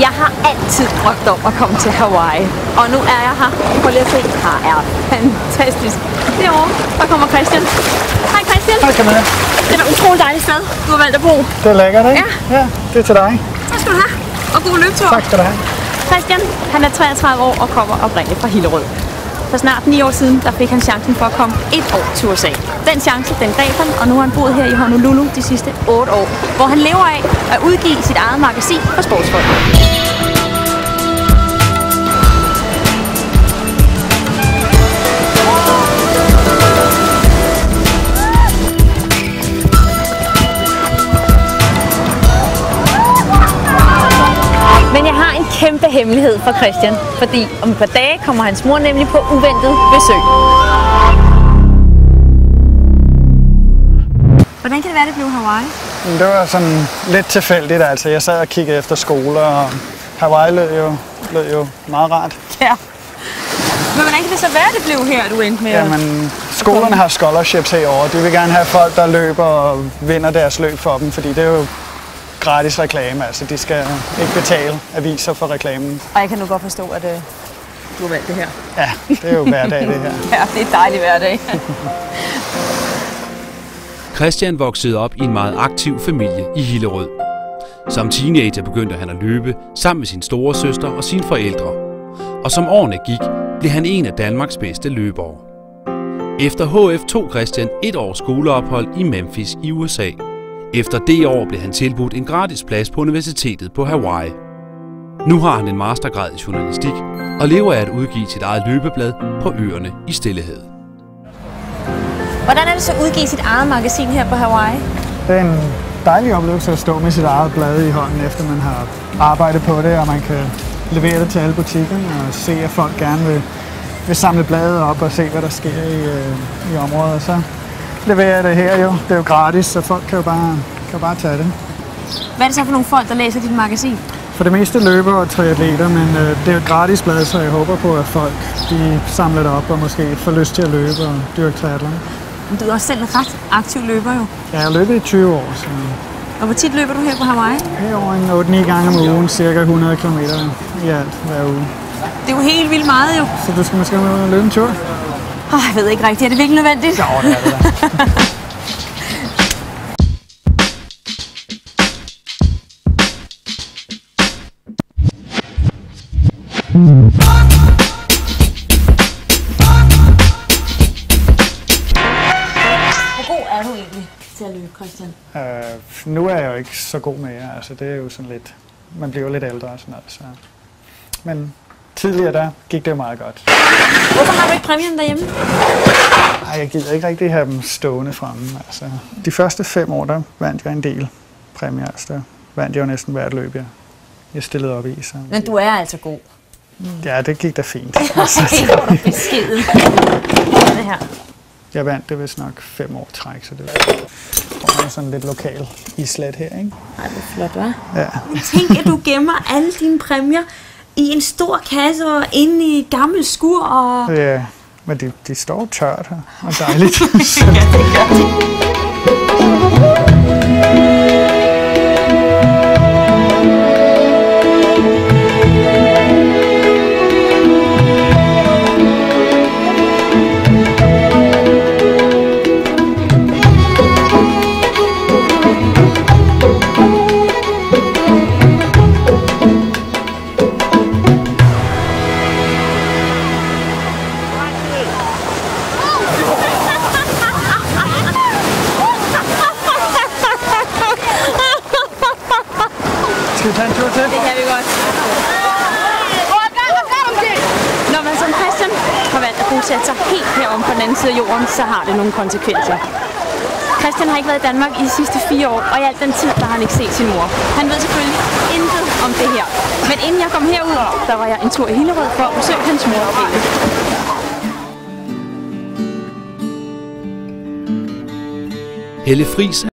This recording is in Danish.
Jeg har altid drømt om at komme til Hawaii, og nu er jeg her. Prøv lige at se, her er fantastisk. Derovre, der kommer Christian. Hej Christian. Hej Camilla. Det er et utroligt dejligt sted, du har valgt at bo. Det er lækkert, ikke? Ja. Ja, det er til dig. Tak skal du have, og god løbetur. Tak skal du have. Christian, han er 33 år og kommer oprindeligt fra Hillerød. For snart 9 år siden, der fik han chancen for at komme 1 år til USA. Den chance, den greb han, og nu har han boet her i Honolulu de sidste 8 år, hvor han lever af at udgive sit eget magasin for sportsfolk. Men jeg har en kæmpe hemmelighed for Christian, fordi om et par dage kommer hans mor nemlig på uventet besøg. Hvordan kan det være, det blev Hawaii? Det var sådan lidt tilfældigt, altså. Jeg sad og kiggede efter skoler, og Hawaii lød jo meget rart. Ja. Men hvordan kan det så være, det blev her, du endte med? Jamen, skolerne har scholarships herovre. De vil gerne have folk, der løber og vinder deres løb for dem, fordi det er jo gratis reklame, altså de skal ikke betale aviser for reklamen. Og jeg kan nu godt forstå, at du har valgt det her. Ja, det er jo hverdag det her. Ja, det er dejligt hverdag. Christian voksede op i en meget aktiv familie i Hillerød. Som teenager begyndte han at løbe sammen med sin store søster og sine forældre. Og som årene gik, blev han en af Danmarks bedste løbere. Efter HF tog Christian 1 års skoleophold i Memphis i USA. Efter det år blev han tilbudt en gratis plads på universitetet på Hawaii. Nu har han en mastergrad i journalistik og lever af at udgive sit eget løbeblad på øerne i Stillehavet. Hvordan er det så at udgive sit eget magasin her på Hawaii? Det er en dejlig oplevelse at stå med sit eget blad i hånden, efter man har arbejdet på det, og man kan levere det til alle butikkerne og se, at folk gerne vil samle bladet op og se, hvad der sker i området. Så leverer jeg det her jo. Det er jo gratis, så folk kan jo bare tage det. Hvad er det så for nogle folk, der læser dit magasin? For det meste løbere og triatleter, men det er jo et gratis blad, så jeg håber på, at folk de samler det op og måske får lyst til at løbe og dyrke triathlon. Men du er også selv en ret aktiv løber jo. Ja, jeg har løbet i 20 år. Så og hvor tit løber du her på Hawaii? Herovre 8-9 gange om ugen, cirka 100 km i alt hver uge. Det er jo helt vildt meget jo. Så du skal måske løbe en tur? Jeg ved ikke rigtigt, er det virkelig nødvendigt? Jo, det er det da. Hvor god er du egentlig til at løbe, Christian? Nu er jeg jo ikke så god mere. Altså, det er jo sådan lidt... Man bliver jo lidt ældre og sådan noget. Så. Men tidligere der gik det jo meget godt. Hvorfor har du ikke præmien derhjemme? Ej, jeg gider ikke rigtig have dem stående fremme. Altså, de første 5 år, der vandt jeg en del præmier. Altså, der vandt jeg jo næsten hvert løb, jeg stillede op i. Så. Men du er altså god. Ja, det gik da fint. Altså, det var beskeden. Det her. Jeg vandt det vist nok 5 år træk, så det var sådan lidt lokal islet her, ikke? Ej, det er flot, hva'? Ja. Tænk, at du gemmer alle dine præmier i en stor kasse og inde i et gammelt skur og... Ja, men de står tørt her, og dejligt. Ja, det gør de. Skal vi tage en tur til? Det kan vi godt. Når man som Christian har valgt at bosætte sig helt herom på den anden side af jorden, så har det nogle konsekvenser. Christian har ikke været i Danmark i de sidste 4 år, og i al den tid, der har han ikke set sin mor. Han ved selvfølgelig intet om det her. Men inden jeg kom herud, der var jeg en tur i Hillerød for at besøge hans mor. Helle Friis